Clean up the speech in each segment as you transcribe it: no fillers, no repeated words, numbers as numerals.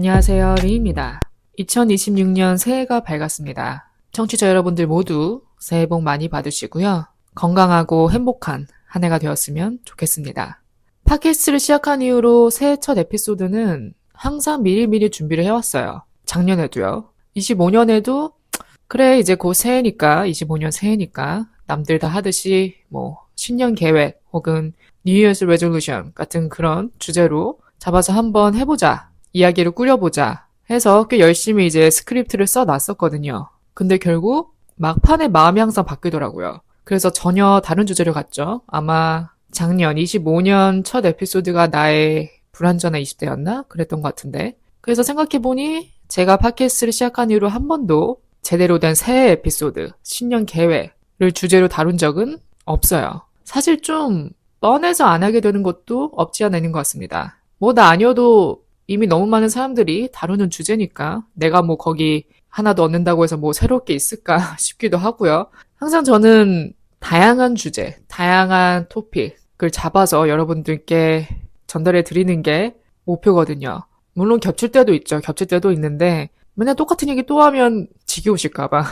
안녕하세요. 린입니다. 2026년 새해가 밝았습니다. 청취자 여러분들 모두 새해 복 많이 받으시고요. 건강하고 행복한 한 해가 되었으면 좋겠습니다. 팟캐스트를 시작한 이후로 새해 첫 에피소드는 항상 미리미리 준비를 해왔어요. 작년에도요. 25년에도 그래 이제 곧 새해니까 25년 새해니까 남들 다 하듯이 신년 계획 혹은 New Year's Resolution 같은 그런 주제로 잡아서 한번 해보자. 이야기를 꾸려보자 해서 꽤 열심히 이제 스크립트를 써놨었거든요. 근데 결국 막판에 마음이 항상 바뀌더라고요. 그래서 전혀 다른 주제를 갔죠. 아마 작년 25년 첫 에피소드가 나의 불완전한 20대였나? 그랬던 것 같은데. 그래서 생각해보니 제가 팟캐스트를 시작한 이후로 한 번도 제대로 된 새해 에피소드, 신년 계획을 주제로 다룬 적은 없어요. 사실 좀 뻔해서 안 하게 되는 것도 없지 않아 있는 것 같습니다. 나 아니어도 이미 너무 많은 사람들이 다루는 주제니까 내가 거기 하나도 얻는다고 해서 새롭게 있을까 싶기도 하고요. 항상 저는 다양한 주제, 다양한 토픽을 잡아서 여러분들께 전달해 드리는 게 목표거든요. 물론 겹칠 때도 있죠. 겹칠 때도 있는데 맨날 똑같은 얘기 또 하면 지겨우실까 봐.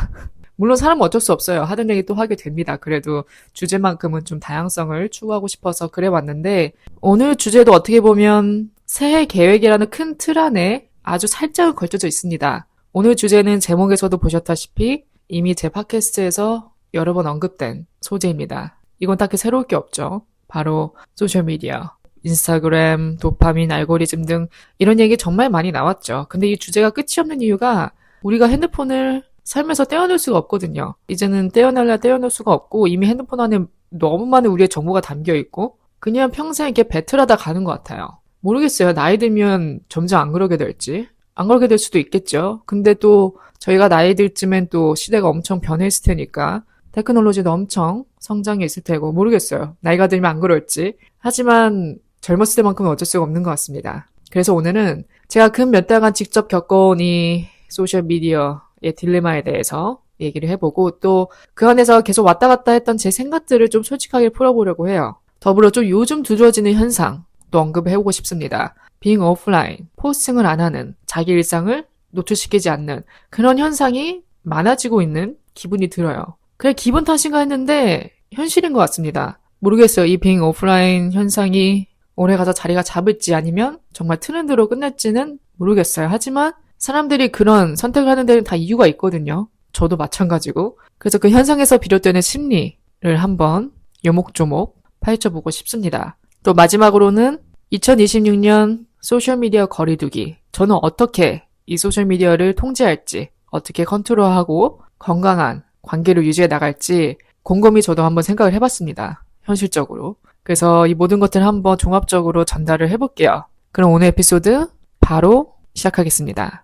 물론 사람은 어쩔 수 없어요. 하던 얘기 또 하게 됩니다. 그래도 주제만큼은 좀 다양성을 추구하고 싶어서 그래 왔는데 오늘 주제도 어떻게 보면 새해 계획이라는 큰 틀 안에 아주 살짝은 걸쳐져 있습니다. 오늘 주제는 제목에서도 보셨다시피 이미 제 팟캐스트에서 여러 번 언급된 소재입니다. 이건 딱히 새로울 게 없죠. 바로 소셜미디어, 인스타그램, 도파민, 알고리즘 등 이런 얘기 정말 많이 나왔죠. 근데 이 주제가 끝이 없는 이유가 우리가 핸드폰을 삶에서 떼어낼 수가 없거든요. 이제는 떼어낼라 떼어낼 수가 없고 이미 핸드폰 안에 너무 많은 우리의 정보가 담겨 있고 그냥 평생 이렇게 배틀하다 가는 것 같아요. 모르겠어요. 나이 들면 점점 안 그러게 될지. 안 그러게 될 수도 있겠죠. 근데 또 저희가 나이 들 쯤엔 또 시대가 엄청 변해 있을 테니까 테크놀로지도 엄청 성장해 있을 테고 모르겠어요. 나이가 들면 안 그럴지. 하지만 젊었을 때만큼은 어쩔 수가 없는 것 같습니다. 그래서 오늘은 제가 근 몇 달간 직접 겪어온 이 소셜미디어의 딜레마에 대해서 얘기를 해보고 또 그 안에서 계속 왔다 갔다 했던 제 생각들을 좀 솔직하게 풀어보려고 해요. 더불어 좀 요즘 두드러지는 현상 또 언급해보고 싶습니다. being offline, 포스팅을 안 하는, 자기 일상을 노출시키지 않는 그런 현상이 많아지고 있는 기분이 들어요. 그래 기분 탓인가 했는데 현실인 것 같습니다. 모르겠어요. 이 being offline 현상이 올해 가서 자리가 잡을지 아니면 정말 트렌드로 끝날지는 모르겠어요. 하지만 사람들이 그런 선택을 하는 데는 다 이유가 있거든요. 저도 마찬가지고. 그래서 그 현상에서 비롯되는 심리를 한번 요목조목 파헤쳐보고 싶습니다. 또 마지막으로는 2026년 소셜미디어 거리두기. 저는 어떻게 이 소셜미디어를 통제할지, 어떻게 컨트롤하고 건강한 관계를 유지해 나갈지 곰곰이 저도 한번 생각을 해봤습니다. 현실적으로. 그래서 이 모든 것들을 한번 종합적으로 전달을 해볼게요. 그럼 오늘 에피소드 바로 시작하겠습니다.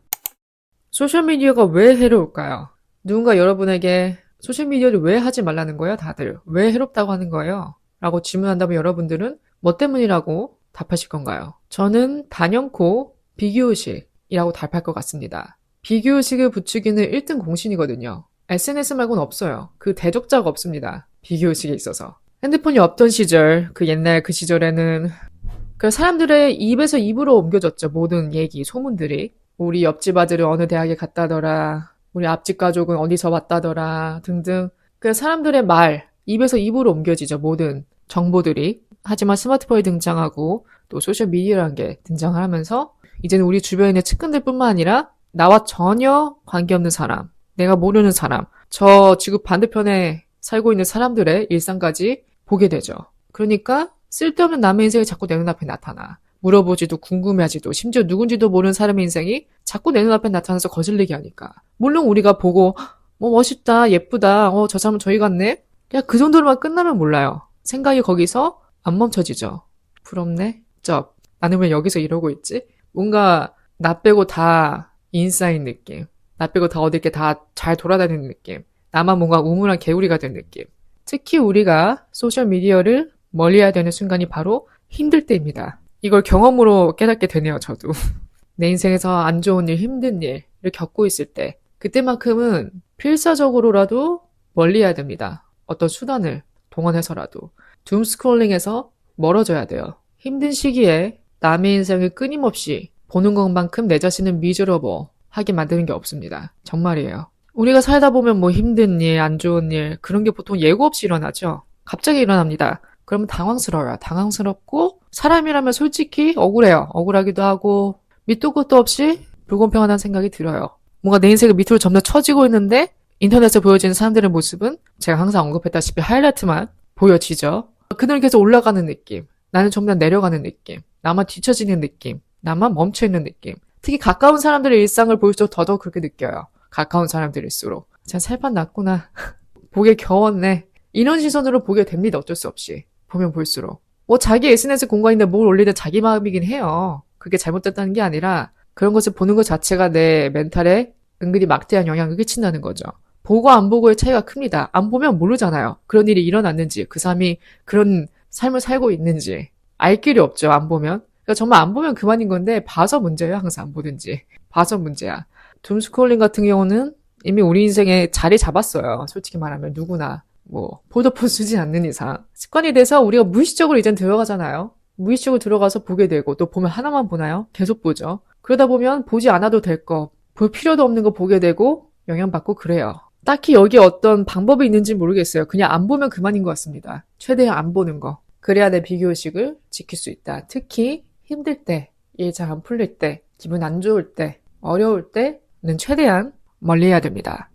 소셜미디어가 왜 해로울까요? 누군가 여러분에게 소셜미디어를 왜 하지 말라는 거예요, 다들? 왜 해롭다고 하는 거예요? 라고 질문한다면 여러분들은 뭐 때문이라고 답하실 건가요? 저는 단연코 비교의식이라고 답할 것 같습니다. 비교의식을 부추기는 1등 공신이거든요. SNS 말고는 없어요. 그 대적자가 없습니다. 비교의식에 있어서. 핸드폰이 없던 시절, 그 옛날 그 시절에는 그 사람들의 입에서 입으로 옮겨졌죠. 모든 얘기, 소문들이. 우리 옆집 아들은 어느 대학에 갔다더라. 우리 앞집 가족은 어디서 왔다더라. 등등. 그 사람들의 말, 입에서 입으로 옮겨지죠. 모든 정보들이. 하지만 스마트폰이 등장하고 또 소셜미디어라는 게 등장을 하면서 이제는 우리 주변에 있는 측근들뿐만 아니라 나와 전혀 관계없는 사람, 내가 모르는 사람, 저 지구 반대편에 살고 있는 사람들의 일상까지 보게 되죠. 그러니까 쓸데없는 남의 인생이 자꾸 내 눈앞에 나타나. 물어보지도 궁금해하지도 심지어 누군지도 모르는 사람의 인생이 자꾸 내 눈앞에 나타나서 거슬리게 하니까. 물론 우리가 보고 멋있다, 예쁘다, 저 사람 저희 같네? 그냥 그 정도로만 끝나면 몰라요. 생각이 거기서 안 멈춰지죠. 부럽네? 쩝. 나는 왜 여기서 이러고 있지? 뭔가 나 빼고 다 인싸인 느낌. 나 빼고 다 어디 이렇게 다 잘 돌아다니는 느낌. 나만 뭔가 우물한 개구리가 된 느낌. 특히 우리가 소셜미디어를 멀리해야 되는 순간이 바로 힘들 때입니다. 이걸 경험으로 깨닫게 되네요, 저도. 내 인생에서 안 좋은 일, 힘든 일을 겪고 있을 때 그때만큼은 필사적으로라도 멀리해야 됩니다. 어떤 수단을 동원해서라도. 둠스크롤링에서 멀어져야 돼요. 힘든 시기에 남의 인생을 끊임없이 보는 것만큼 내 자신을 미저러버 하게 만드는 게 없습니다. 정말이에요. 우리가 살다 보면 뭐 힘든 일, 안 좋은 일, 그런 게 보통 예고 없이 일어나죠. 갑자기 일어납니다. 그러면 당황스러워요. 당황스럽고 사람이라면 솔직히 억울해요. 억울하기도 하고 밑도 끝도 없이 불공평하다는 생각이 들어요. 뭔가 내 인생이 밑으로 점점 처지고 있는데 인터넷에 보여지는 사람들의 모습은 제가 항상 언급했다시피 하이라이트만 보여지죠. 그들은 계속 올라가는 느낌. 나는 점점 내려가는 느낌. 나만 뒤처지는 느낌. 나만 멈춰있는 느낌. 특히 가까운 사람들의 일상을 볼수록 더더욱 그렇게 느껴요. 가까운 사람들일수록. 제가 살판 났구나. 보기에 겨웠네. 이런 시선으로 보게 됩니다. 어쩔 수 없이. 보면 볼수록. 뭐 자기 SNS 공간인데 뭘 올리든 자기 마음이긴 해요. 그게 잘못됐다는 게 아니라 그런 것을 보는 것 자체가 내 멘탈에 은근히 막대한 영향을 끼친다는 거죠. 보고 안 보고의 차이가 큽니다. 안 보면 모르잖아요. 그런 일이 일어났는지, 그 사람이 그런 삶을 살고 있는지 알 길이 없죠. 안 보면. 그러니까 정말 안 보면 그만인 건데 봐서 문제예요. 항상 안 보든지. 봐서 문제야. 둠스크롤링 같은 경우는 이미 우리 인생에 자리 잡았어요. 솔직히 말하면 누구나. 뭐 폴더폰 쓰지 않는 이상. 습관이 돼서 우리가 무의식적으로 이젠 들어가잖아요. 무의식적으로 들어가서 보게 되고 또 보면 하나만 보나요? 계속 보죠. 그러다 보면 보지 않아도 될 거, 볼 필요도 없는 거 보게 되고 영향받고 그래요. 딱히 여기에 어떤 방법이 있는지 모르겠어요. 그냥 안 보면 그만인 것 같습니다. 최대한 안 보는 거. 그래야 내 비교의식을 지킬 수 있다. 특히 힘들 때, 일 잘 안 풀릴 때, 기분 안 좋을 때, 어려울 때는 최대한 멀리해야 됩니다.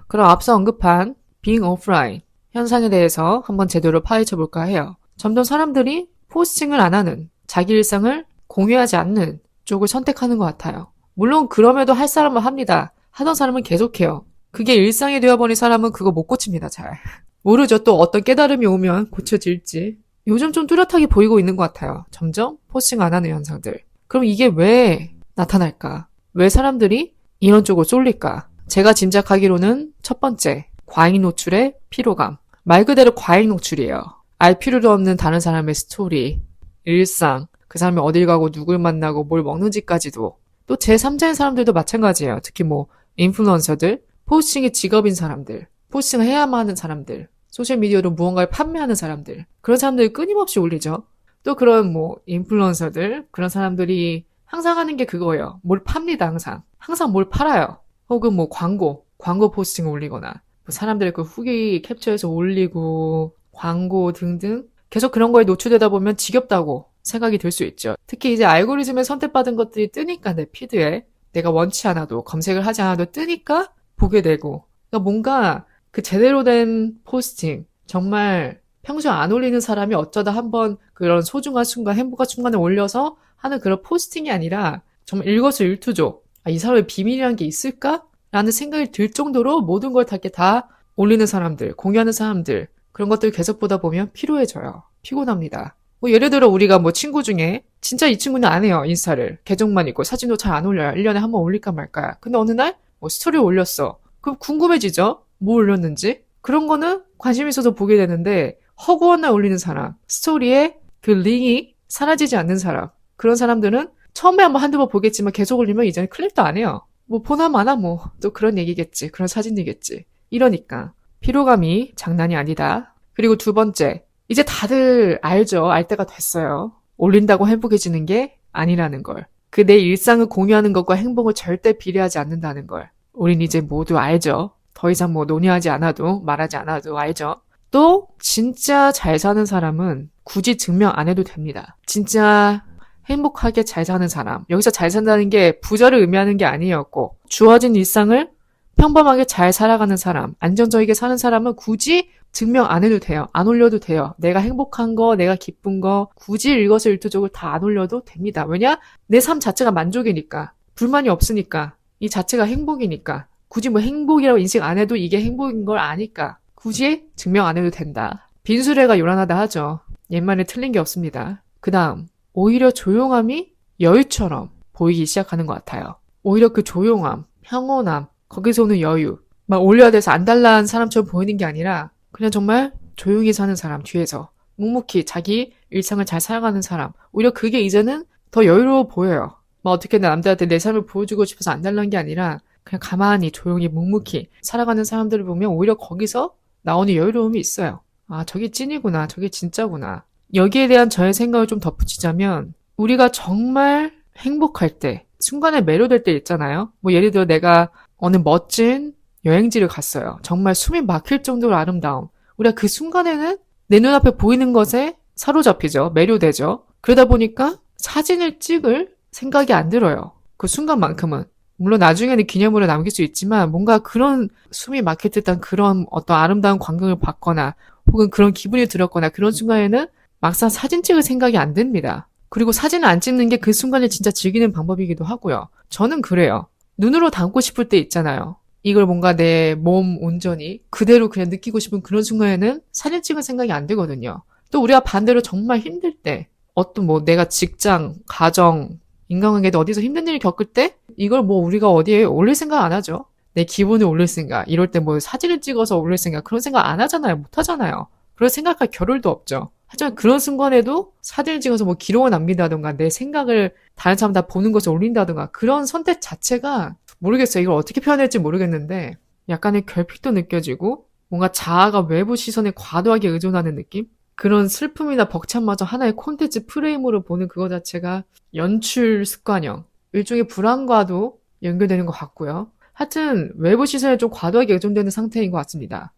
그럼 앞서 언급한 being offline 현상에 대해서 한번 제대로 파헤쳐 볼까 해요. 점점 사람들이 포스팅을 안 하는, 자기 일상을 공유하지 않는 쪽을 선택하는 것 같아요. 물론 그럼에도 할 사람은 합니다. 하던 사람은 계속해요. 그게 일상이 되어버린 사람은 그거 못 고칩니다. 잘. 모르죠. 또 어떤 깨달음이 오면 고쳐질지. 요즘 좀 뚜렷하게 보이고 있는 것 같아요. 점점 포스팅 안 하는 현상들. 그럼 이게 왜 나타날까? 왜 사람들이 이런 쪽으로 쏠릴까? 제가 짐작하기로는 첫 번째, 과잉 노출의 피로감. 말 그대로 과잉 노출이에요. 알 필요도 없는 다른 사람의 스토리, 일상, 그 사람이 어딜 가고 누굴 만나고 뭘 먹는지까지도. 또 제3자인 사람들도 마찬가지예요. 특히 뭐 인플루언서들, 포스팅이 직업인 사람들, 포스팅을 해야만 하는 사람들, 소셜미디어로 무언가를 판매하는 사람들, 그런 사람들이 끊임없이 올리죠. 또 그런 뭐 인플루언서들, 그런 사람들이 항상 하는 게 그거예요. 뭘 팝니다. 항상 뭘 팔아요. 혹은 뭐 광고 포스팅을 올리거나 뭐 사람들의 그 후기 캡처해서 올리고 광고 등등 계속 그런 거에 노출되다 보면 지겹다고 생각이 들 수 있죠. 특히 이제 알고리즘에 선택받은 것들이 뜨니까 내 피드에 내가 원치 않아도 검색을 하지 않아도 뜨니까 보게 되고, 그러니까 뭔가 그 제대로 된 포스팅, 정말 평소에 안 올리는 사람이 어쩌다 한번 그런 소중한 순간, 행복한 순간에 올려서 하는 그런 포스팅이 아니라 정말 일거수일투족. 아, 이 사람의 비밀이란 게 있을까? 라는 생각이 들 정도로 모든 걸 다 올리는 사람들, 공유하는 사람들, 그런 것들 계속 보다 보면 피로해져요. 피곤합니다. 뭐 예를 들어 우리가 뭐 친구 중에 진짜 이 친구는 안 해요. 인스타를. 계정만 있고 사진도 잘 안 올려요. 1년에 한 번 올릴까 말까야. 근데 어느 날 뭐 스토리를 올렸어. 그럼 궁금해지죠? 뭐 올렸는지? 그런 거는 관심 있어서 보게 되는데 허구한 날 올리는 사람, 스토리에 그 링이 사라지지 않는 사람, 그런 사람들은 처음에 한번 한두 번 보겠지만 계속 올리면 이제는 클릭도 안 해요. 뭐 보나 마나 뭐 또 그런 얘기겠지. 그런 사진이겠지. 이러니까 피로감이 장난이 아니다. 그리고 두 번째, 이제 다들 알죠. 알 때가 됐어요. 올린다고 행복해지는 게 아니라는 걸. 그 내 일상을 공유하는 것과 행복을 절대 비례하지 않는다는 걸. 우린 이제 모두 알죠. 더 이상 뭐 논의하지 않아도 말하지 않아도 알죠. 또 진짜 잘 사는 사람은 굳이 증명 안 해도 됩니다. 진짜 행복하게 잘 사는 사람. 여기서 잘 산다는 게 부자를 의미하는 게 아니었고 주어진 일상을 평범하게 잘 살아가는 사람, 안정적이게 사는 사람은 굳이 증명 안 해도 돼요. 안 올려도 돼요. 내가 행복한 거, 내가 기쁜 거 굳이 일거수일투족을 다 안 올려도 됩니다. 왜냐? 내 삶 자체가 만족이니까. 불만이 없으니까. 이 자체가 행복이니까. 굳이 뭐 행복이라고 인식 안 해도 이게 행복인 걸 아니까. 굳이 증명 안 해도 된다. 빈수레가 요란하다 하죠. 옛말에 틀린 게 없습니다. 그 다음, 오히려 조용함이 여유처럼 보이기 시작하는 것 같아요. 오히려 그 조용함, 평온함, 거기서 오는 여유. 막 올려야 돼서 안달난 사람처럼 보이는 게 아니라 그냥 정말 조용히 사는 사람 뒤에서 묵묵히 자기 일상을 잘 살아가는 사람. 오히려 그게 이제는 더 여유로워 보여요. 막 어떻게 남들한테 내 삶을 보여주고 싶어서 안달난 게 아니라 그냥 가만히 조용히 묵묵히 살아가는 사람들을 보면 오히려 거기서 나오는 여유로움이 있어요. 아, 저게 찐이구나. 저게 진짜구나. 여기에 대한 저의 생각을 좀 덧붙이자면 우리가 정말 행복할 때, 순간에 매료될 때 있잖아요. 뭐 예를 들어 내가 어느 멋진 여행지를 갔어요. 정말 숨이 막힐 정도로 아름다움. 우리가 그 순간에는 내 눈앞에 보이는 것에 사로잡히죠. 매료되죠. 그러다 보니까 사진을 찍을 생각이 안 들어요. 그 순간만큼은. 물론 나중에는 기념으로 남길 수 있지만 뭔가 그런 숨이 막힐 듯한 그런 어떤 아름다운 광경을 봤거나 혹은 그런 기분이 들었거나 그런 순간에는 막상 사진 찍을 생각이 안 듭니다. 그리고 사진을 안 찍는 게 그 순간을 진짜 즐기는 방법이기도 하고요. 저는 그래요. 눈으로 담고 싶을 때 있잖아요. 이걸 뭔가 내 몸 온전히 그대로 그냥 느끼고 싶은 그런 순간에는 사진 찍을 생각이 안 들거든요. 또 우리가 반대로 정말 힘들 때 어떤 뭐 내가 직장, 가정, 인간관계도 어디서 힘든 일을 겪을 때 이걸 뭐 우리가 어디에 올릴 생각 안 하죠. 내 기분을 올릴 생각, 이럴 때 뭐 사진을 찍어서 올릴 생각 그런 생각 안 하잖아요. 못 하잖아요. 그런 생각할 겨를도 없죠. 하지만 그런 순간에도 사진을 찍어서 뭐 기록을 남긴다던가 내 생각을 다른 사람 다 보는 것을 올린다던가 그런 선택 자체가 모르겠어요. 이걸 어떻게 표현할지 모르겠는데 약간의 결핍도 느껴지고 뭔가 자아가 외부 시선에 과도하게 의존하는 느낌? 그런 슬픔이나 벅참마저 하나의 콘텐츠 프레임으로 보는 그거 자체가 연출 습관형, 일종의 불안과도 연결되는 것 같고요. 하여튼 외부 시선에 좀 과도하게 의존되는 상태인 것 같습니다.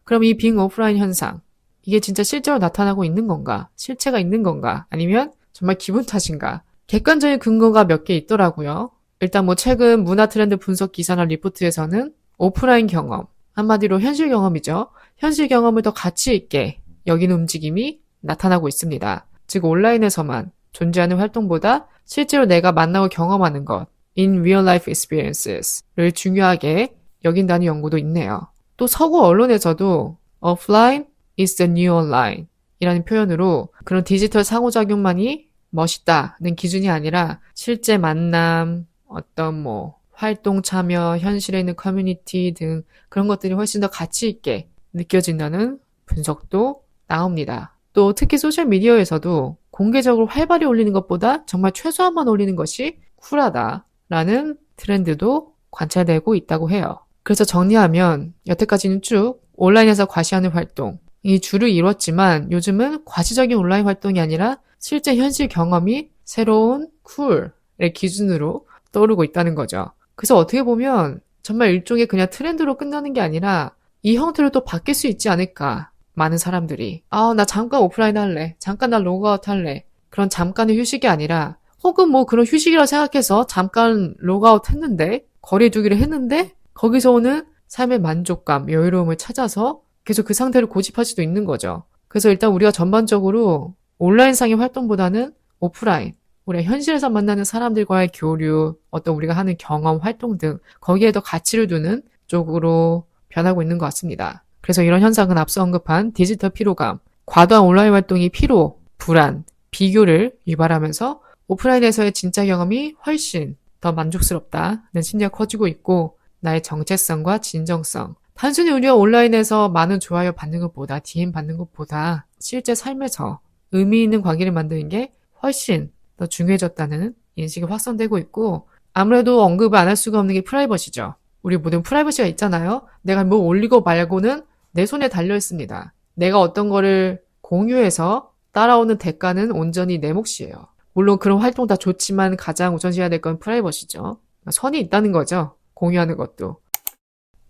그럼 이 빙 오프라인 현상, 이게 진짜 실제로 나타나고 있는 건가? 실체가 있는 건가? 아니면 정말 기분 탓인가? 객관적인 근거가 몇 개 있더라고요. 일단 뭐 최근 문화 트렌드 분석 기사나 리포트에서는 오프라인 경험, 한마디로 현실 경험이죠. 현실 경험을 더 가치 있게 여기는 움직임이 나타나고 있습니다. 즉 온라인에서만 존재하는 활동보다 실제로 내가 만나고 경험하는 것, in real life experiences를 중요하게 여긴다는 연구도 있네요. 또 서구 언론에서도 offline is the new online 이라는 표현으로 그런 디지털 상호작용만이 멋있다는 기준이 아니라 실제 만남, 어떤 뭐 활동 참여, 현실에 있는 커뮤니티 등 그런 것들이 훨씬 더 가치 있게 느껴진다는 분석도 나옵니다. 또 특히 소셜미디어에서도 공개적으로 활발히 올리는 것보다 정말 최소한만 올리는 것이 쿨하다라는 트렌드도 관찰되고 있다고 해요. 그래서 정리하면 여태까지는 쭉 온라인에서 과시하는 활동이 주를 이뤘지만 요즘은 과시적인 온라인 활동이 아니라 실제 현실 경험이 새로운 쿨의 기준으로 떠오르고 있다는 거죠. 그래서 어떻게 보면 정말 일종의 그냥 트렌드로 끝나는 게 아니라 이 형태로 또 바뀔 수 있지 않을까. 많은 사람들이 나 잠깐 오프라인 할래. 잠깐 나 로그아웃 할래. 그런 잠깐의 휴식이 아니라 혹은 뭐 그런 휴식이라고 생각해서 잠깐 로그아웃 했는데 거리 두기를 했는데 거기서 오는 삶의 만족감, 여유로움을 찾아서 계속 그 상태를 고집할 수도 있는 거죠. 그래서 일단 우리가 전반적으로 온라인상의 활동보다는 오프라인, 우리가 현실에서 만나는 사람들과의 교류, 어떤 우리가 하는 경험, 활동 등 거기에 더 가치를 두는 쪽으로 변하고 있는 것 같습니다. 그래서 이런 현상은 앞서 언급한 디지털 피로감, 과도한 온라인 활동이 피로, 불안, 비교를 유발하면서 오프라인에서의 진짜 경험이 훨씬 더 만족스럽다는 심리가 커지고 있고 나의 정체성과 진정성, 단순히 우리가 온라인에서 많은 좋아요 받는 것보다 DM 받는 것보다 실제 삶에서 의미 있는 관계를 만드는 게 훨씬 더 중요해졌다는 인식이 확산되고 있고 아무래도 언급을 안 할 수가 없는 게 프라이버시죠. 우리 모든 프라이버시가 있잖아요. 내가 뭐 올리고 말고는 내 손에 달려 있습니다. 내가 어떤 거를 공유해서 따라오는 대가는 온전히 내 몫이에요. 물론 그런 활동 다 좋지만 가장 우선시해야 될 건 프라이버시죠. 선이 있다는 거죠. 공유하는 것도.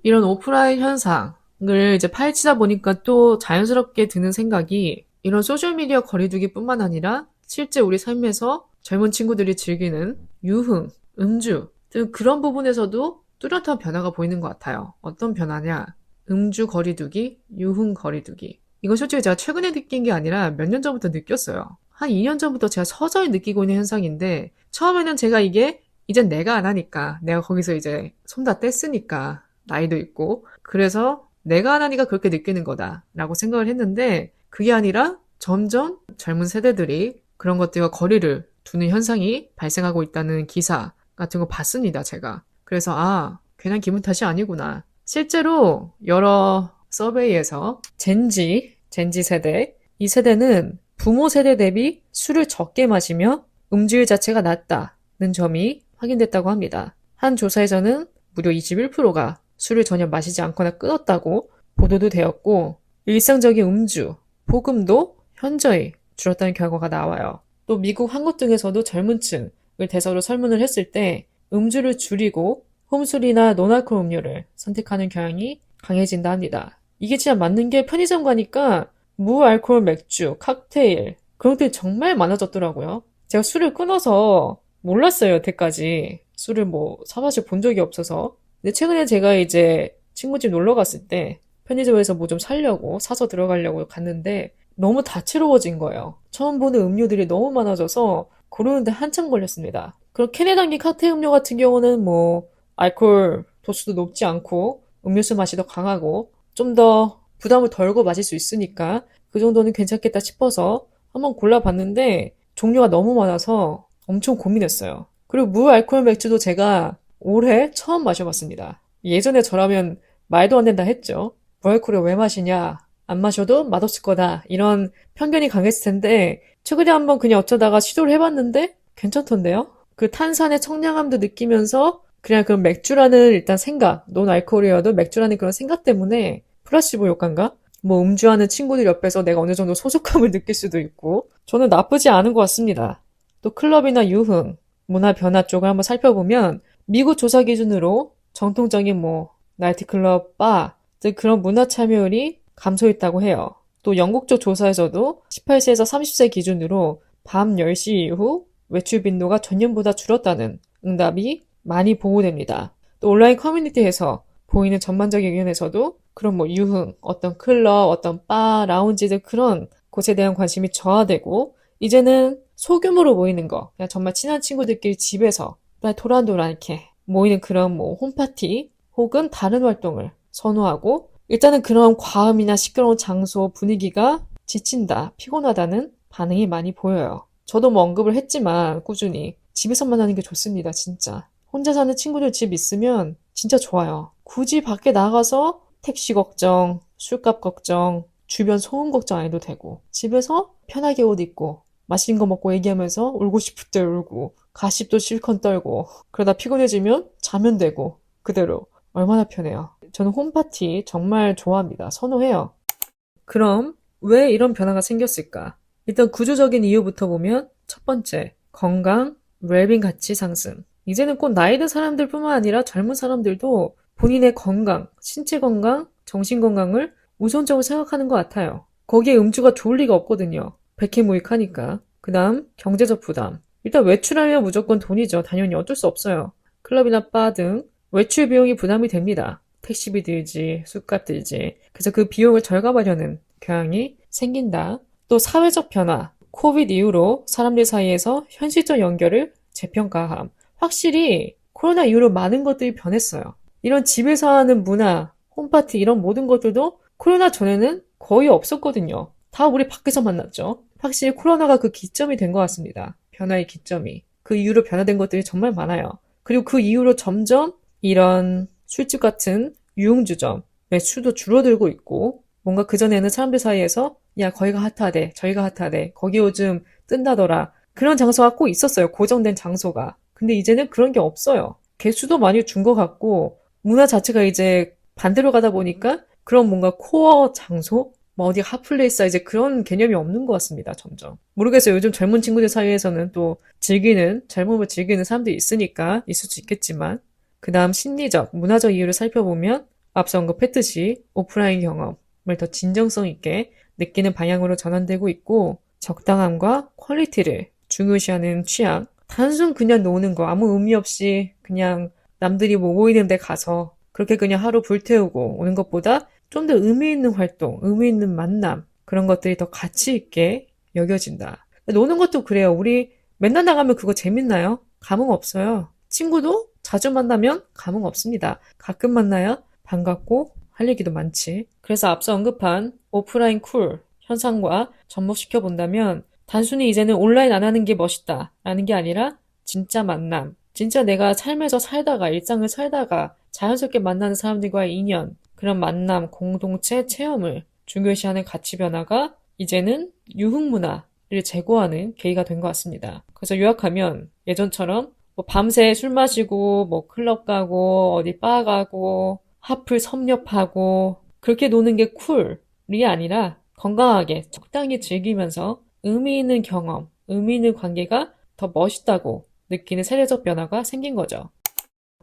이런 오프라인 현상을 이제 파헤치다 보니까 또 자연스럽게 드는 생각이 이런 소셜미디어 거리두기뿐만 아니라 실제 우리 삶에서 젊은 친구들이 즐기는 유흥, 음주 등 그런 부분에서도 뚜렷한 변화가 보이는 것 같아요. 어떤 변화냐? 음주 거리두기, 유흥 거리두기. 이건 솔직히 제가 최근에 느낀 게 아니라 몇 년 전부터 느꼈어요. 한 2년 전부터 제가 서서히 느끼고 있는 현상인데 처음에는 제가 이게 이젠 내가 안 하니까 내가 거기서 이제 손 다 뗐으니까 나이도 있고 그래서 내가 안 하니까 그렇게 느끼는 거다라고 생각을 했는데 그게 아니라 점점 젊은 세대들이 그런 것들과 거리를 두는 현상이 발생하고 있다는 기사 같은 거 봤습니다, 제가. 그래서 괜한 기분 탓이 아니구나. 실제로 여러 서베이에서 젠지 세대, 이 세대는 부모 세대 대비 술을 적게 마시며 음주율 자체가 낮다는 점이 확인됐다고 합니다. 한 조사에서는 무려 21%가 술을 전혀 마시지 않거나 끊었다고 보도도 되었고 일상적인 음주, 폭음도 현저히 줄었다는 결과가 나와요. 또 미국 한국 등에서도 젊은 층 대서로 설문을 했을 때 음주를 줄이고 홈술이나 노알코올 음료를 선택하는 경향이 강해진다 합니다. 이게 진짜 맞는 게 편의점 가니까 무알코올 맥주, 칵테일 그런 것들이 정말 많아졌더라고요. 제가 술을 끊어서 몰랐어요, 여태까지. 술을 뭐 사마실 본 적이 없어서. 근데 최근에 제가 이제 친구 집 놀러 갔을 때 편의점에서 뭐 좀 사려고 사서 들어가려고 갔는데 너무 다채로워진 거예요. 처음 보는 음료들이 너무 많아져서 고르는데 한참 걸렸습니다. 그럼 캐네단기 칵테일 음료 같은 경우는 뭐 알코올 도수도 높지 않고 음료수 맛이 더 강하고 좀 더 부담을 덜고 마실 수 있으니까 그 정도는 괜찮겠다 싶어서 한번 골라봤는데 종류가 너무 많아서 엄청 고민했어요. 그리고 무알코올 맥주도 제가 올해 처음 마셔봤습니다. 예전에 저라면 말도 안 된다 했죠. 무알코올을 왜 마시냐? 안 마셔도 맛없을 거다. 이런 편견이 강했을 텐데 최근에 한번 그냥 어쩌다가 시도를 해봤는데 괜찮던데요? 그 탄산의 청량함도 느끼면서 그냥 그런 맥주라는 일단 생각, 논 알코올이어도 맥주라는 그런 생각 때문에 플라시보 효과인가? 뭐 음주하는 친구들 옆에서 내가 어느 정도 소속감을 느낄 수도 있고 저는 나쁘지 않은 것 같습니다. 또 클럽이나 유흥, 문화 변화 쪽을 한번 살펴보면 미국 조사 기준으로 정통적인 뭐 나이트클럽, 바 등 그런 문화 참여율이 감소했다고 해요. 또 영국 쪽 조사에서도 18세에서 30세 기준으로 밤 10시 이후 외출 빈도가 전년보다 줄었다는 응답이 많이 보고됩니다. 또 온라인 커뮤니티에서 보이는 전반적인 의견에서도 그런 뭐 유흥, 어떤 클럽, 어떤 바, 라운지들 그런 곳에 대한 관심이 저하되고 이제는 소규모로 모이는 거, 그냥 정말 친한 친구들끼리 집에서 도란도란 이렇게 모이는 그런 뭐 홈파티 혹은 다른 활동을 선호하고 일단은 그런 과음이나 시끄러운 장소 분위기가 지친다, 피곤하다는 반응이 많이 보여요. 저도 뭐 언급을 했지만 꾸준히 집에서만 하는 게 좋습니다, 진짜. 혼자 사는 친구들 집 있으면 진짜 좋아요. 굳이 밖에 나가서 택시 걱정, 술값 걱정, 주변 소음 걱정 안 해도 되고 집에서 편하게 옷 입고 맛있는 거 먹고 얘기하면서 울고 싶을 때 울고 가십도 실컷 떨고 그러다 피곤해지면 자면 되고 그대로 얼마나 편해요. 저는 홈파티 정말 좋아합니다. 선호해요. 그럼 왜 이런 변화가 생겼을까? 일단 구조적인 이유부터 보면 첫 번째, 건강, 웰빙 가치 상승. 이제는 꼭 나이 든 사람들뿐만 아니라 젊은 사람들도 본인의 건강, 신체 건강, 정신 건강을 우선적으로 생각하는 것 같아요. 거기에 음주가 좋을 리가 없거든요. 백해무익하니까. 그 다음 경제적 부담. 일단 외출하면 무조건 돈이죠. 당연히 어쩔 수 없어요. 클럽이나 바 등 외출 비용이 부담이 됩니다. 택시비 들지, 술값 들지. 그래서 그 비용을 절감하려는 경향이 생긴다. 또 사회적 변화. 코비드 이후로 사람들 사이에서 현실적 연결을 재평가함. 확실히 코로나 이후로 많은 것들이 변했어요. 이런 집에서 하는 문화, 홈파티 이런 모든 것들도 코로나 전에는 거의 없었거든요. 다 우리 밖에서 만났죠. 확실히 코로나가 그 기점이 된 것 같습니다. 변화의 기점이. 그 이후로 변화된 것들이 정말 많아요. 그리고 그 이후로 점점 이런 술집 같은 유흥주점, 매출도 줄어들고 있고 뭔가 그전에는 사람들 사이에서 야 거기가 핫하대, 저기가 핫하대, 거기 요즘 뜬다더라. 그런 장소가 꼭 있었어요. 고정된 장소가. 근데 이제는 그런 게 없어요. 개수도 많이 준 것 같고 문화 자체가 이제 반대로 가다 보니까 그런 뭔가 코어 장소? 뭐 어디 핫플레이스 이제 그런 개념이 없는 것 같습니다. 점점. 모르겠어요. 요즘 젊은 친구들 사이에서는 또 젊음을 즐기는 사람들이 있으니까 있을 수 있겠지만 그 다음 심리적, 문화적 이유를 살펴보면 앞서 언급했듯이 오프라인 경험을 더 진정성 있게 느끼는 방향으로 전환되고 있고 적당함과 퀄리티를 중요시하는 취향, 단순 그냥 노는 거 아무 의미 없이 그냥 남들이 뭐 모이는 데 가서 그렇게 그냥 하루 불태우고 오는 것보다 좀 더 의미 있는 활동, 의미 있는 만남 그런 것들이 더 가치 있게 여겨진다. 노는 것도 그래요. 우리 맨날 나가면 그거 재밌나요? 감흥 없어요. 친구도 자주 만나면 감흥 없습니다. 가끔 만나야 반갑고 할 얘기도 많지. 그래서 앞서 언급한 오프라인 쿨 현상과 접목시켜 본다면 단순히 이제는 온라인 안 하는 게 멋있다 라는 게 아니라 진짜 만남, 진짜 내가 삶에서 살다가 일상을 살다가 자연스럽게 만나는 사람들과의 인연, 그런 만남, 공동체, 체험을 중요시하는 가치 변화가 이제는 유흥문화를 제고하는 계기가 된 것 같습니다. 그래서 요약하면 예전처럼 뭐 밤새 술 마시고 뭐 클럽 가고 어디 바 가고 하플 섭렵하고 그렇게 노는 게 쿨이 아니라 건강하게 적당히 즐기면서 의미 있는 경험, 의미 있는 관계가 더 멋있다고 느끼는 세대적 변화가 생긴 거죠.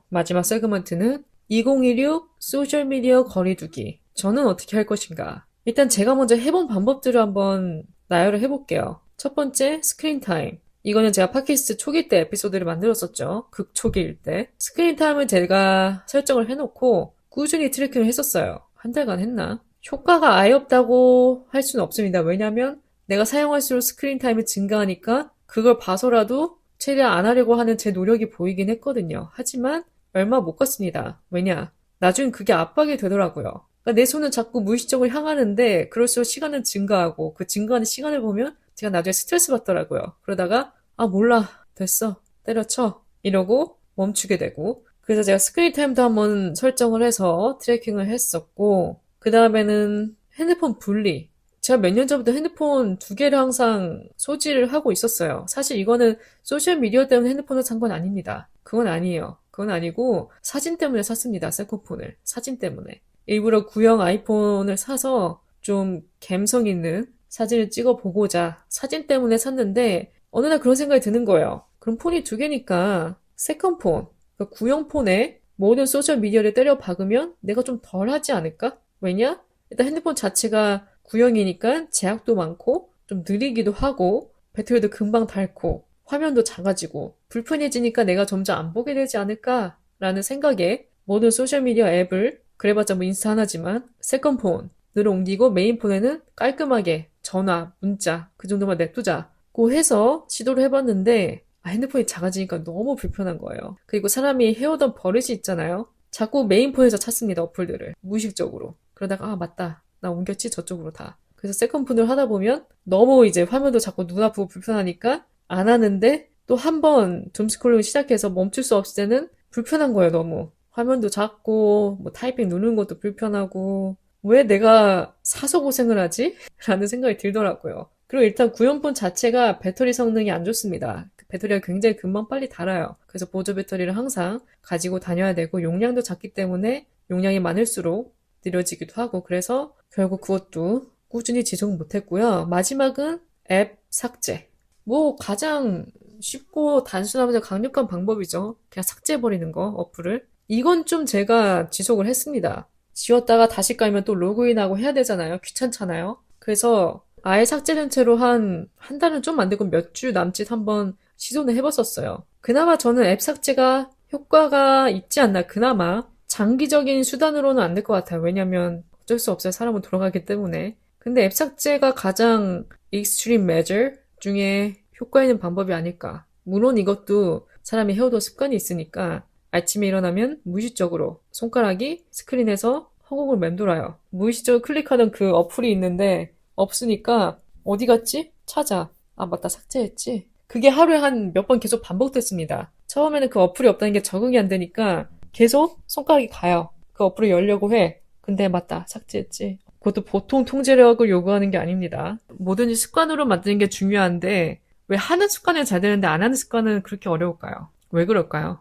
마지막 세그먼트는 2016 소셜미디어 거리두기. 저는 어떻게 할 것인가? 일단 제가 먼저 해본 방법들을 한번 나열을 해볼게요. 첫 번째, 스크린 타임. 이거는 제가 팟캐스트 초기 때 에피소드를 만들었었죠. 극초기일 때. 스크린 타임을 제가 설정을 해놓고 꾸준히 트래킹을 했었어요. 한 달간 했나? 효과가 아예 없다고 할 수는 없습니다. 왜냐면 내가 사용할수록 스크린 타임이 증가하니까 그걸 봐서라도 최대한 안 하려고 하는 제 노력이 보이긴 했거든요. 하지만 얼마 못 갔습니다. 왜냐? 나중엔 그게 압박이 되더라고요. 그러니까 내 손은 자꾸 무의식적으로 향하는데 그럴수록 시간은 증가하고 그 증가하는 시간을 보면 제가 나중에 스트레스 받더라고요. 그러다가 몰라. 됐어. 때려쳐. 이러고 멈추게 되고 그래서 제가 스크린 타임도 한번 설정을 해서 트래킹을 했었고 그 다음에는 핸드폰 분리. 제가 몇 년 전부터 핸드폰 2개를 항상 소지를 하고 있었어요. 사실 이거는 소셜미디어 때문에 핸드폰은 산 건 아닙니다. 그건 아니에요. 그건 아니고 사진 때문에 샀습니다. 셀카폰을. 사진 때문에. 일부러 구형 아이폰을 사서 좀 감성 있는 사진을 찍어보고자 사진 때문에 샀는데 어느 날 그런 생각이 드는 거예요. 그럼 폰이 2개니까 세컨폰, 그러니까 구형 폰에 모든 소셜미디어를 때려 박으면 내가 좀 덜 하지 않을까? 왜냐? 일단 핸드폰 자체가 구형이니까 제약도 많고 좀 느리기도 하고 배터리도 금방 닳고 화면도 작아지고 불편해지니까 내가 점점 안 보게 되지 않을까라는 생각에 모든 소셜미디어 앱을 그래봤자 뭐 인스타 하나지만 세컨폰으로 옮기고 메인폰에는 깔끔하게 전화, 문자 그 정도만 냅두자고 해서 시도를 해봤는데 핸드폰이 작아지니까 너무 불편한 거예요. 그리고 사람이 해오던 버릇이 있잖아요. 자꾸 메인폰에서 찾습니다. 어플들을. 무의식적으로. 그러다가 맞다. 나 옮겼지 저쪽으로 다. 그래서 세컨폰을 하다 보면 너무 이제 화면도 자꾸 눈 아프고 불편하니까 안 하는데 또 한 번 둠스크롤링 시작해서 멈출 수 없을 때는 불편한 거예요. 너무. 화면도 작고 뭐 타이핑 누르는 것도 불편하고 왜 내가 사서 고생을 하지? 라는 생각이 들더라고요. 그리고 일단 구형폰 자체가 배터리 성능이 안 좋습니다. 배터리가 굉장히 금방 빨리 닳아요. 그래서 보조 배터리를 항상 가지고 다녀야 되고 용량도 작기 때문에 용량이 많을수록 느려지기도 하고 그래서 결국 그것도 꾸준히 지속 못했고요. 마지막은 앱 삭제. 뭐 가장 쉽고 단순하면서 강력한 방법이죠. 그냥 삭제해버리는 거, 어플을. 이건 좀 제가 지속을 했습니다. 지웠다가 다시 깔면 또 로그인하고 해야 되잖아요. 귀찮잖아요. 그래서 아예 삭제된 채로 한 달은 좀 안 되고 몇 주 남짓 한번 시도는 해봤었어요. 그나마 저는 앱 삭제가 효과가 있지 않나. 그나마 장기적인 수단으로는 안 될 것 같아요. 왜냐면 어쩔 수 없어요. 사람은 돌아가기 때문에. 근데 앱 삭제가 가장 extreme measure 중에 효과 있는 방법이 아닐까. 물론 이것도 사람이 해오던 습관이 있으니까 아침에 일어나면 무의식적으로 손가락이 스크린에서 허공을 맴돌아요. 무의식적으로 클릭하던 그 어플이 있는데 없으니까 어디 갔지? 찾아. 맞다. 삭제했지. 그게 하루에 한 몇 번 계속 반복됐습니다. 처음에는 그 어플이 없다는 게 적응이 안 되니까 계속 손가락이 가요. 그 어플을 열려고 해. 근데 맞다. 삭제했지. 그것도 보통 통제력을 요구하는 게 아닙니다. 뭐든지 습관으로 만드는 게 중요한데 왜 하는 습관은 잘 되는데 안 하는 습관은 그렇게 어려울까요? 왜 그럴까요?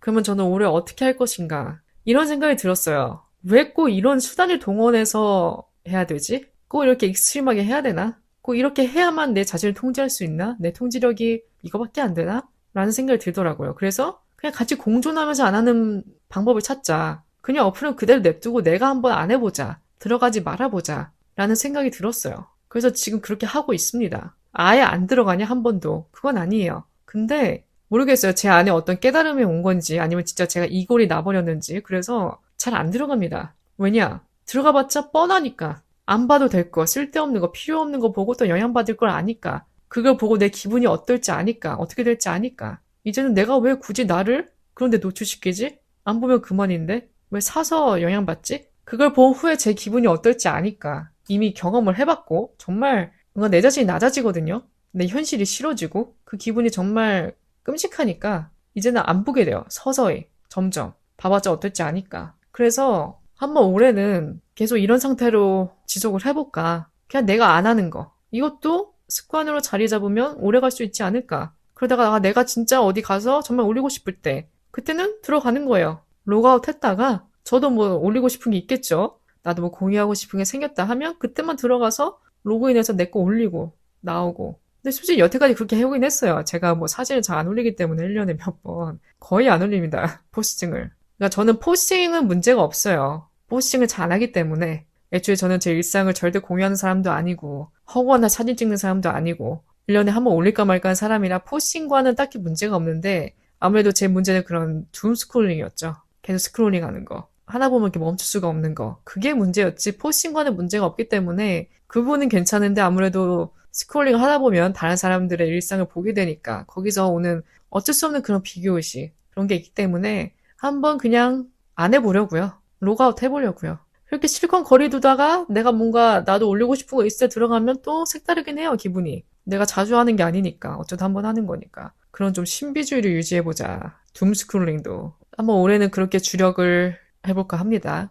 그러면 저는 올해 어떻게 할 것인가? 이런 생각이 들었어요. 왜 꼭 이런 수단을 동원해서 해야 되지? 꼭 이렇게 익스트림하게 해야 되나? 꼭 이렇게 해야만 내 자신을 통제할 수 있나? 내 통제력이 이거밖에 안 되나? 라는 생각이 들더라고요. 그래서 그냥 같이 공존하면서 안 하는 방법을 찾자. 그냥 어플은 그대로 냅두고 내가 한번 안 해보자. 들어가지 말아보자. 라는 생각이 들었어요. 그래서 지금 그렇게 하고 있습니다. 아예 안 들어가냐 한 번도. 그건 아니에요. 근데 모르겠어요. 제 안에 어떤 깨달음이 온 건지 아니면 진짜 제가 이골이 나버렸는지. 그래서 잘 안 들어갑니다. 왜냐? 들어가봤자 뻔하니까. 안 봐도 될 거, 쓸데없는 거, 필요 없는 거 보고 또 영향받을 걸 아니까. 그걸 보고 내 기분이 어떨지 아니까. 어떻게 될지 아니까. 이제는 내가 왜 굳이 나를 그런데 노출시키지? 안 보면 그만인데? 왜 사서 영향받지? 그걸 본 후에 제 기분이 어떨지 아니까. 이미 경험을 해봤고 정말 뭔가 내 자신이 낮아지거든요. 내 현실이 싫어지고 그 기분이 정말 끔찍하니까 이제는 안 보게 돼요. 서서히 점점 봐봤자 어떨지 아니까. 그래서 한번 올해는 계속 이런 상태로 지속을 해볼까. 그냥 내가 안 하는 거. 이것도 습관으로 자리 잡으면 오래 갈 수 있지 않을까. 그러다가 내가 진짜 어디 가서 정말 올리고 싶을 때 그때는 들어가는 거예요. 로그아웃 했다가 저도 뭐 올리고 싶은 게 있겠죠. 나도 뭐 공유하고 싶은 게 생겼다 하면 그때만 들어가서 로그인해서 내 거 올리고 나오고. 근데 솔직히 여태까지 그렇게 해오긴 했어요. 제가 뭐 사진을 잘 안 올리기 때문에 1년에 몇 번. 거의 안 올립니다. 포스팅을. 그러니까 저는 포스팅은 문제가 없어요. 포스팅을 잘 안 하기 때문에. 애초에 저는 제 일상을 절대 공유하는 사람도 아니고, 허구나 사진 찍는 사람도 아니고, 1년에 한 번 올릴까 말까 하는 사람이라 포스팅과는 딱히 문제가 없는데, 아무래도 제 문제는 그런 둠 스크롤링이었죠. 계속 스크롤링 하는 거. 하나 보면 이렇게 멈출 수가 없는 거. 그게 문제였지, 포스팅과는 문제가 없기 때문에, 그 부분은 괜찮은데 아무래도 스크롤링 하다 보면 다른 사람들의 일상을 보게 되니까 거기서 오는 어쩔 수 없는 그런 비교의식 그런 게 있기 때문에 한번 그냥 안 해보려고요. 로그아웃 해보려고요. 그렇게 실컷 거리 두다가 내가 뭔가 나도 올리고 싶은 거 있을 때 들어가면 또 색다르긴 해요, 기분이. 내가 자주 하는 게 아니니까 어쩌다 한번 하는 거니까. 그런 좀 신비주의를 유지해보자. 둠 스크롤링도. 한번 올해는 그렇게 주력을 해볼까 합니다.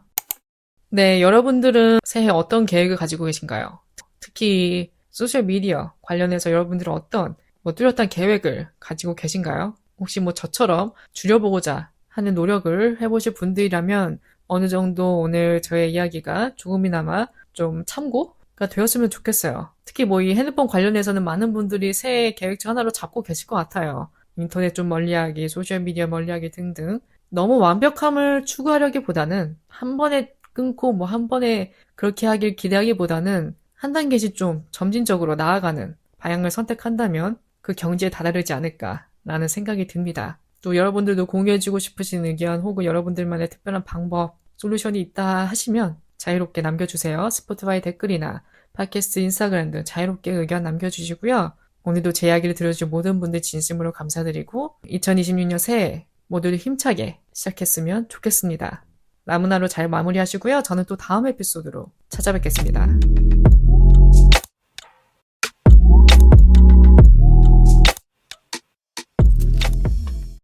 네, 여러분들은 새해 어떤 계획을 가지고 계신가요? 특히 소셜미디어 관련해서 여러분들은 어떤 뚜렷한 계획을 가지고 계신가요? 혹시 저처럼 줄여보고자 하는 노력을 해보실 분들이라면 어느 정도 오늘 저의 이야기가 조금이나마 좀 참고가 되었으면 좋겠어요. 특히 이 핸드폰 관련해서는 많은 분들이 새해 계획 중 하나로 잡고 계실 것 같아요. 인터넷 좀 멀리하기, 소셜미디어 멀리하기 등등. 너무 완벽함을 추구하려기보다는 한 번에 끊고 한 번에 그렇게 하길 기대하기보다는 한 단계씩 좀 점진적으로 나아가는 방향을 선택한다면 그 경지에 다다르지 않을까라는 생각이 듭니다. 또 여러분들도 공유해주고 싶으신 의견 혹은 여러분들만의 특별한 방법, 솔루션이 있다 하시면 자유롭게 남겨주세요. 스포티파이 댓글이나 팟캐스트, 인스타그램 등 자유롭게 의견 남겨주시고요. 오늘도 제 이야기를 들어주신 모든 분들 진심으로 감사드리고 2026년 새해 모두들 힘차게 시작했으면 좋겠습니다. 남은 하루 잘 마무리하시고요. 저는 또 다음 에피소드로 찾아뵙겠습니다.